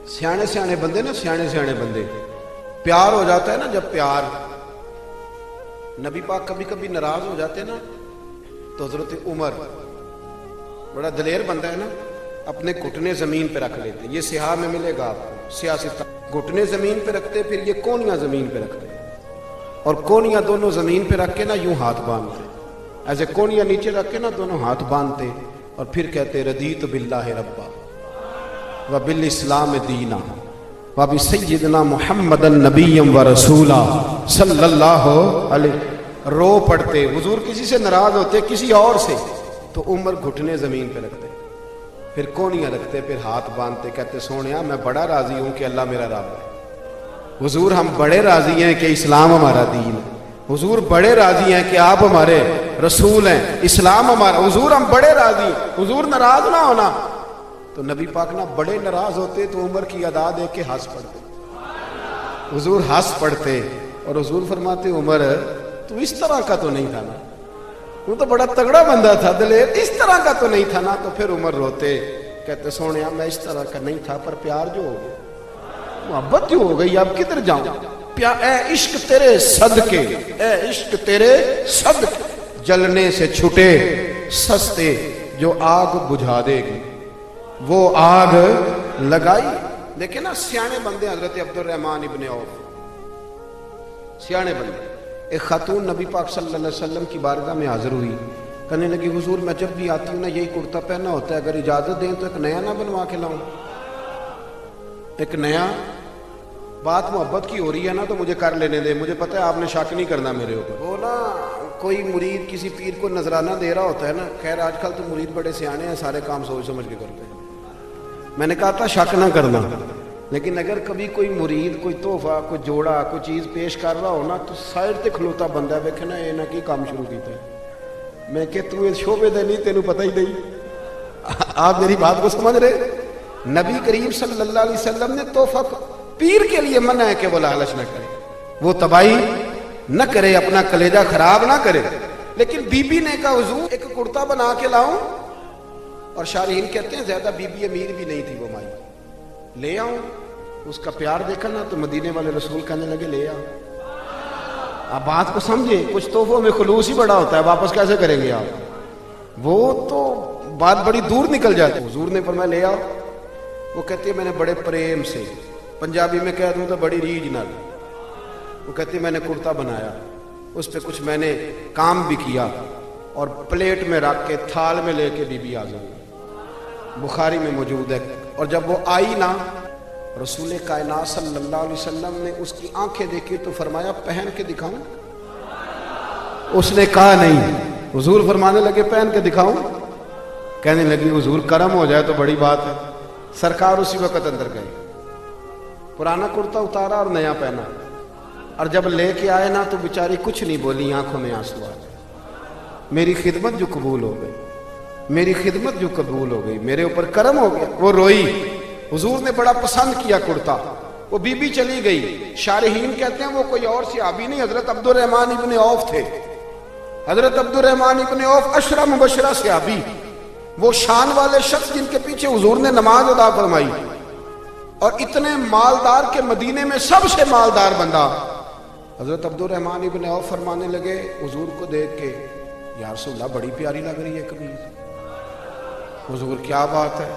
सियाने सियाने बंदे ना, सियाने सियाने बंदे, प्यार हो जाता है ना, जब प्यार, नबी पाक कभी कभी नाराज हो जाते ना तो हजरत उमर, बड़ा दलेर बंदा है ना, अपने घुटने जमीन पे रख लेते। ये सिहा में मिलेगा आपको, सियासत, घुटने जमीन पे रखते, फिर ये कोनियां जमीन पे रखते, और कोनियां दोनों जमीन पे रख के ना यूं हाथ बांधते, ऐसे कोनियां नीचे रख के ना दोनों हाथ बांधते, और फिर कहते रदीत बिल्लाहि रब्बा व बिल इस्लाम दीना व बि सय्यिदना मुहम्मदन नबिय्यम व रसूला सल्लल्लाहु अलैहि। रो पड़ते, हुजूर किसी से नाराज होते, किसी और से, तो उमर घुटने जमीन पे रखते, फिर कोनियां रखते, फिर हाथ बांधते, कहते सोनिया मैं बड़ा राजी हूं कि अल्लाह मेरा रब है। हुजूर हम बड़े राजी हैं कि इस्लाम हमारा दीन है। हुजूर बड़े राजी हैं कि आप हमारे रसूल हैं, इस्लाम हमारा। हुजूर हम बड़े राजी, हुजूर नाराज ना होना। तो नबी पाक ना बड़े नाराज होते तो उमर की अदा देख के हंस पड़ते, हुजूर हंस पड़ते, और हुजूर फरमाते उमर तू इस तरह का तो नहीं था ना, तू तो बड़ा तगड़ा बंदा था, दलेर, इस तरह का तो नहीं था ना। तो फिर उमर रोते, कहते सोनिया मैं इस तरह का नहीं था, पर प्यार जो हो गया, मोहब्बत जो हो गई, अब किधर जाऊं, ए इश्क तेरे सदके, ए इश्क तेरे सदके, जलने से छुटे सस्ते, जो आग बुझा देगी वो आग लगाई। देखे ना सियाने बंदे, हजरत अब्दुल रहमान इब्ने औफ, सियाने बंदे। एक खातून नबी पाक सल्लल्लाहु अलैहि वसल्लम की बारगाह में हाजिर हुई, कहने लगी हुजूर मैं जब भी आती हूँ ना यही कुर्ता पहनना होता है, अगर इजाजत दें तो एक नया ना बनवा के लाऊं, एक नया। बात मोहब्बत की हो रही है ना तो मुझे कर लेने दे, मुझे पता है आपने शक नहीं करना मेरे ऊपर। वो ना कोई मुरीद किसी पीर को नजराना दे रहा होता है ना, खैर आजकल तो मुरीद बड़े सियाने हैं, सारे काम सोच समझ के करते हैं। मैंने कहा था शक ना करना, लेकिन अगर कभी कोई मुरीद कोई तोहफा कोई जोड़ा कोई चीज़ पेश कर रहा हो ना, तो साइड ते खलोता बंदा वेखे ना, ये ना की काम शुरू किया। मैं कि तू इस शोबे दे नहीं, तेनू पता ही नहीं। आप मेरी बात को समझ रहे? नबी करीम सल्लल्लाहु अलैहि वसल्लम ने तोहफा पीर के लिए मना है कि वो लालच न करे, वो तबाही न करे, अपना कलेजा खराब ना करे। लेकिन बीबी ने कहा हुजूर एक कुर्ता बना के लाऊं, और शारीन कहते हैं ज्यादा बीबी अमीर भी नहीं थी वो माई, ले आऊं। उसका प्यार देखा ना तो मदीने वाले रसूल कहने लगे ले आओ। आप बात को समझे, कुछ तोहफों में खुलूस ही बड़ा होता है, वापस कैसे करेंगे आप, वो तो बात बड़ी दूर निकल जाती है। हुजूर ने फरमाया ले आओ। वो कहती है मैंने बड़े प्रेम से, पंजाबी में कह दूं तो बड़ी रीझ नाल, वो कहती है मैंने कुर्ता बनाया, उस पर कुछ मैंने काम भी किया, और प्लेट में रख के थाल में लेके बीबी आ गई, बुखारी में मौजूद है। और जब वो आई ना, रसूल कायनात सल्लल्लाहु अलैहि वसल्लम ने उसकी आंखें देखी तो फरमाया पहन के दिखाऊं? उसने कहा नहीं। हुजूर फरमाने लगे पहन के दिखाऊं? कहने लगी हुजूर करम हो जाए तो बड़ी बात है। सरकार उसी वक्त अंदर गए, पुराना कुर्ता उतारा और नया पहना, और जब लेके आए ना तो बेचारी कुछ नहीं बोली, आंखों में आंसू आ गए। मेरी खिदमत जो कबूल हो गई, मेरी खिदमत जो कबूल हो गई, मेरे ऊपर करम हो गया। वो रोई, हुजूर ने बड़ा पसंद किया कुर्ता। वो बीबी चली गई। शारहीन कहते हैं वो कोई और सहाबी नहीं, हजरत अब्दुल रहमान इब्ने औफ थे। हजरत अब्दुल रहमान इब्ने औफ अशरा मुबशरा सहाबी, वो शान वाले शख्स जिनके पीछे हुजूर ने नमाज अदा फरमाई, और इतने मालदार के मदीने में सबसे मालदार बंदा। हजरत अब्दुल रहमान इब्ने औफ फरमाने लगे हुजूर को देख के, या रसूलल्लाह बड़ी प्यारी लग रही है कमीज। हुजूर क्या बात है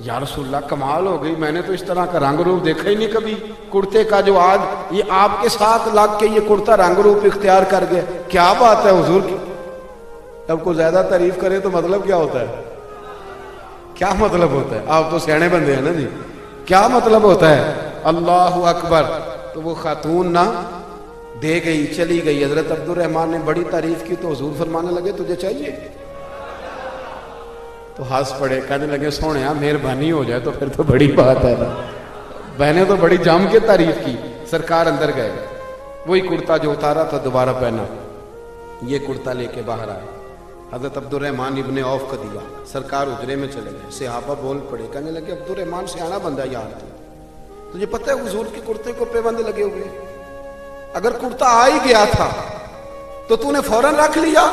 या रसूलल्लाह, कमाल हो गई, मैंने तो इस तरह का रंग रूप देखा ही नहीं कभी कुर्ते का, जो आज ये आपके साथ लग के ये कुर्ता रंग रूप इख्तियार कर गया, क्या बात है हुजूर की। अब को ज्यादा तारीफ करे तो मतलब क्या होता है, क्या मतलब होता है? आप तो सियाने बंदे हैं ना जी, क्या मतलब होता है? अल्लाहु अकबर। तो वो खातून ना दे गई, चली गई। हजरत अब्दुल रहमान ने बड़ी तारीफ की तो हुजूर फरमाने लगे तुझे चाहिए? तो हंस पड़े, कहने लगे सोनिया मेहरबानी हो जाए तो फिर तो बड़ी बात है ना। बहने तो बड़ी जम के तारीफ की। सरकार अंदर गए, वही कुर्ता जो उतारा था दोबारा पहना, ये कुर्ता लेके बाहर आए, हजरत अब्दुल रहमान इब्ने औफ को दिया। सरकार उजरे में चले गए, सहाबा बोल पड़े, कहने लगे अब्दुल रहमान सियाना बंदा यार तुझे पता है हुजूर के कुर्ते को पेबंद लगे हुए, अगर कुर्ता आ ही गया था तो तूने फौरन रख लिया,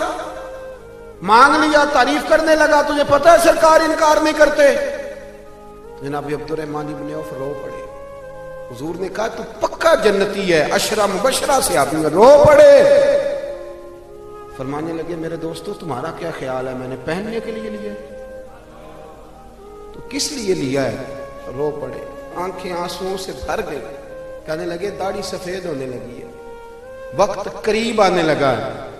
मांग लिया, तारीफ करने लगा, तुझे पता है सरकार इनकार नहीं करते। जनाब अब्दुर्रहमान इब्न औफ रो पड़े। हुजूर ने कहा तू पक्का जन्नती है, अशरा मुबशरा से आदमी रो पड़े। फरमाने लगे मेरे दोस्तों तुम्हारा क्या ख्याल है, मैंने पहनने के लिए लिया है? तो किस लिए लिया है? रो पड़े, आंखें आंसुओं से भर गई। कहने लगे दाढ़ी सफेद होने लगी है, वक्त करीब आने लगा है।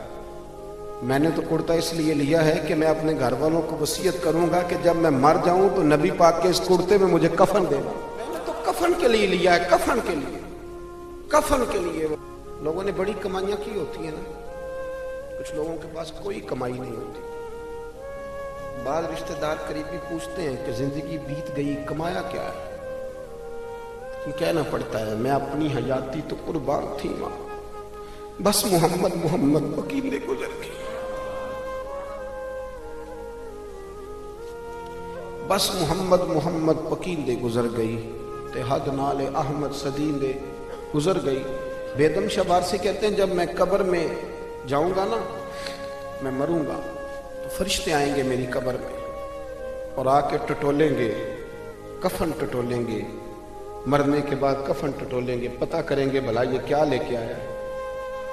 मैंने तो कुर्ता इसलिए लिया है कि मैं अपने घर वालों को वसीयत करूंगा कि जब मैं मर जाऊं तो नबी पाक के इस कुर्ते में मुझे कफन देना। मैंने तो कफन के लिए लिया है, कफन के लिए, कफन के लिए। लोगों ने बड़ी कमाइयां की होती है ना, कुछ लोगों के पास कोई कमाई नहीं होती। बाद रिश्तेदार करीबी पूछते हैं कि जिंदगी बीत गई, कमाया क्या है? कहना पड़ता है मैं अपनी हयाती तो कुर्बान थी मां, बस मोहम्मद मोहम्मद वकील गुजर गई, बस मोहम्मद मोहम्मद वकील दे गुजर गई, ते हद नाले अहमद सदीन दे गुजर गई। बेदम शबारसी कहते हैं जब मैं कब्र में जाऊंगा ना, मैं मरूंगा तो फरिश्ते आएंगे मेरी कब्र में और आके टटोलेंगे, कफन टटोलेंगे, मरने के बाद कफन टटोलेंगे, पता करेंगे भला ये क्या लेके आया है।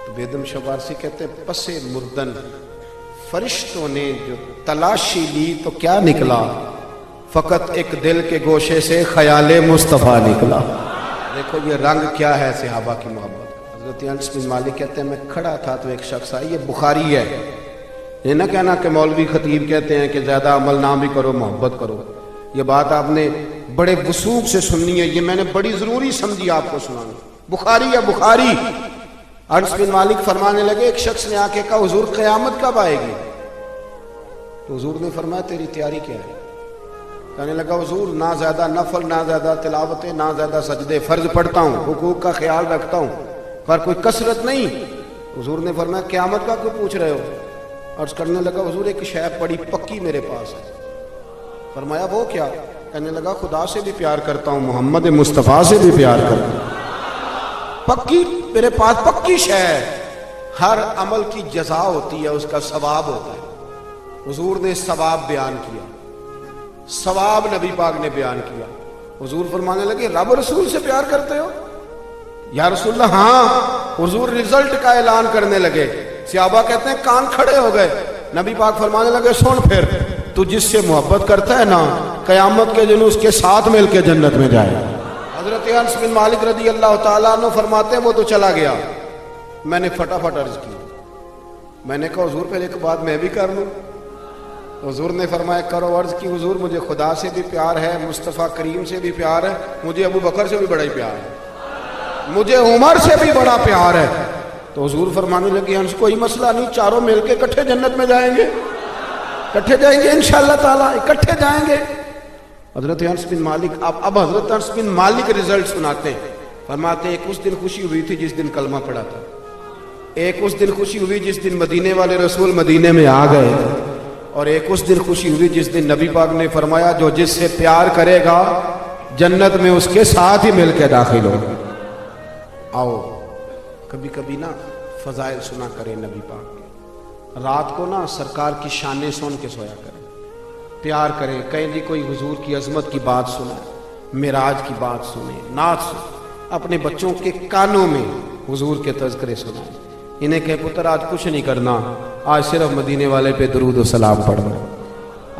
तो बेदम शबारसी कहते हैं पसे मुर्दन फरिश्तों ने जो तलाशी ली तो क्या निकला, फकत एक दिल के गोशे से ख्याले मुस्तफ़ा निकला। देखो ये रंग क्या है सहाबा की मोहब्बत का। हज़रत अनस बिन मालिक कहते हैं मैं खड़ा था तो एक शख्स आया, ये बुखारी है, ये ना कहना कि मौलवी खतीब कहते हैं कि ज्यादा अमल ना भी करो मोहब्बत करो। ये बात आपने बड़े वसूख से सुननी है, ये मैंने बड़ी जरूरी समझी आपको सुनानी। बुखारी है बुखारी। अनस बिन मालिक फरमाने लगे एक शख्स ने आके कहा हुजूर क़यामत कब आएगी? तो हुजूर ने फरमाया तेरी तैयारी क्या है? कहने लगा हुजूर ना ज्यादा नफल, ना ज्यादा तिलावतें, ना ज्यादा सजदे, फर्ज पढ़ता हूँ, हुकूक का ख्याल रखता हूँ, पर कोई कसरत नहीं। हुजूर ने फरमाया क़यामत का क्यों पूछ रहे हो? अर्ज करने लगा हुजूर एक शय बड़ी पक्की मेरे पास है। फरमाया वो क्या? कहने लगा खुदा से भी प्यार करता हूँ, मोहम्मद मुस्तफ़ा से भी प्यार करता हूँ, पक्की मेरे पास पक्की शय है। हर अमल की जजा होती है, उसका सवाब होता है। हुजूर ने सवाब बयान किया, सवाब नबी पाक ने बयान किया। हुजूर फरमाने लगे रब रसूल से प्यार करते हो? या रसूलल्लाह हाँ। हुजूर रिजल्ट का ऐलान करने लगे। सहाबा कहते हैं कान खड़े हो गए। नबी पाक फरमाने लगे सुन फिर, तू जिससे मोहब्बत करता है ना, कयामत के दिन उसके साथ मिलके जन्नत में जाए। हजरत अनस बिन मालिक रदी अल्लाह तआला अन्हु फरमाते हैं वो तो चला गया, मैंने फटाफट अर्ज की, मैंने कहा हुजूर पहले एक बात मैं भी कर लूं। हुजूर ने फरमाया करो। अर्ज की हुजूर मुझे खुदा से भी प्यार है, मुस्तफ़ा करीम से भी प्यार है, मुझे अबू बकर से भी बड़ा ही प्यार है, मुझे उमर से भी बड़ा प्यार है। तो हुजूर फरमाने लगे हंस कोई मसला नहीं, चारों मिलके इकट्ठे जन्नत में जाएंगे, इकट्ठे जाएंगे इंशाअल्लाह ताला, इकट्ठे जाएंगे। हजरत अनस बिन मालिक अब हजरत अनस बिन मालिक रिजल्ट सुनाते हैं। फरमाते हैं एक उस दिन खुशी हुई थी जिस दिन कलमा पड़ा था, एक उस दिन खुशी हुई जिस दिन मदीने वाले रसूल मदीने में आ गए, और एक उस दिन खुशी हुई जिस दिन नबी पाक ने फरमाया जो जिससे प्यार करेगा जन्नत में उसके साथ ही मिलकर दाखिल हो। आओ कभी कभी ना फजाइल सुना करें नबी पाक के, रात को ना सरकार की शानें सुन के सोया करें, प्यार करें, कहीं जी कोई हुजूर की अजमत की बात सुने, मिराज की बात सुने, नात सुने, अपने बच्चों के कानों में हुजूर के तज़किरे सुनाएं। इन्हें कहे पुत्र आज कुछ नहीं करना, आज सिर्फ मदीने वाले पे दरूद और सलाम पढ़ना।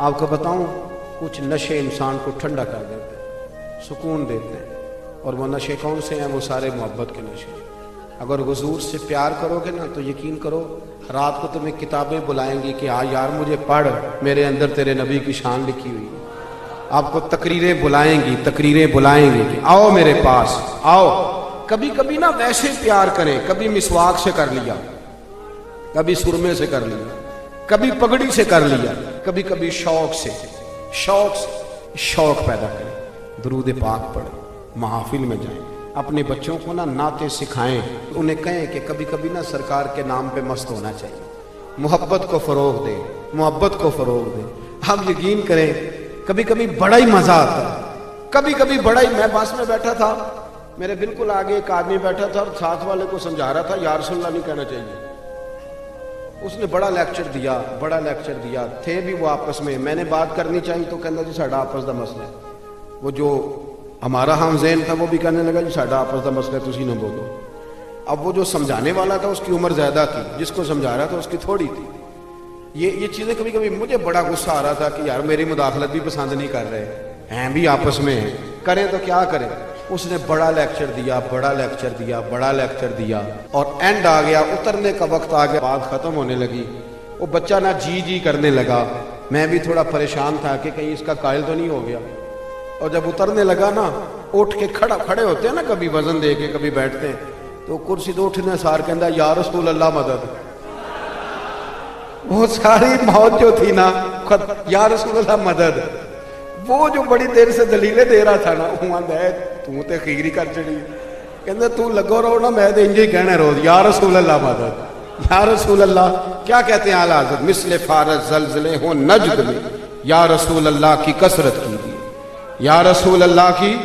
आपको बताऊं कुछ नशे इंसान को ठंडा कर देते हैं, सुकून देते हैं, और वो नशे कौन से हैं? वो सारे मोहब्बत के नशे। अगर हुजूर से प्यार करोगे ना तो यकीन करो रात को तुम्हें किताबें बुलाएंगी कि हाँ यार मुझे पढ़, मेरे अंदर तेरे नबी की शान लिखी हुई है। आपको तकरीरें बुलाएंगी, तकरीरें बुलाएंगी कि आओ मेरे पास आओ। कभी कभी ना वैसे प्यार करें, कभी मिसवाक से कर लिया, कभी सुरमे से कर लिया, कभी पगड़ी से कर लिया, कभी कभी शौक से शौक पैदा करें, दरूद पाक पढ़ें, महफिल में जाएं, अपने बच्चों को ना नाते सिखाएं, उन्हें कहें कि कभी कभी ना सरकार के नाम पे मस्त होना चाहिए, मोहब्बत को फरोग दें, मोहब्बत को फरोग दें। आप यकीन करें कभी कभी बड़ा ही मजा आता है, कभी कभी बड़ा ही। मैं बस में बैठा था, मेरे बिल्कुल आगे एक आदमी बैठा था और साथ वाले को समझा रहा था या रसूलल्लाह नहीं कहना चाहिए। उसने बड़ा लेक्चर दिया, थे भी वो आपस में, मैंने बात करनी चाहिए तो कहना जी साडा आपस का मसला है। وہ جو ہمارا ہم ذہن تھا وہ بھی کہنے لگا جی ساڈا آپس کا مسئلہ تسی نہ بولو. اب وہ جو سمجھانے والا تھا اس کی عمر زیادہ تھی، جس کو سمجھا رہا تھا اس کی تھوڑی تھی. یہ چیزیں کبھی کبھی مجھے بڑا غصہ آ رہا تھا کہ یار میری مداخلت بھی پسند نہیں کر رہے ہیں بھی آپس میں ہیں، کریں تو کیا کریں. اس نے بڑا لیکچر دیا، بڑا لیکچر دیا، بڑا لیکچر دیا، اور اینڈ آ گیا، اترنے کا وقت آ گیا، بات ختم ہونے لگی. وہ بچہ نہ جی کرنے لگا. میں بھی تھوڑا پریشان تھا کہ کہیں اس کا قائل تو نہیں ہو گیا. اور جب اترنے لگا نا، اٹھ کے کھڑے ہوتے ہیں نا، کبھی وزن دے کے کبھی بیٹھتے ہیں، تو کرسی تو اٹھنے سار کہندا یا رسول اللہ مدد. وہ ساری موت جو تھی نا، یا رسول اللہ مدد، وہ جو بڑی دیر سے دلیلیں دے رہا تھا نا، وہ آندا ہے تو تے خیری کر چڑی. کہندا تو لگو رہو نا، میں تے انج ہی کہنا روز یا رسول اللہ مدد. یا رسول اللہ کیا کہتے ہیں اعلیٰ حضرت؟ مثل فارس زلزلے ہوں نجد میں، یا رسول اللہ کی کثرت کی، یا رسول اللہ کی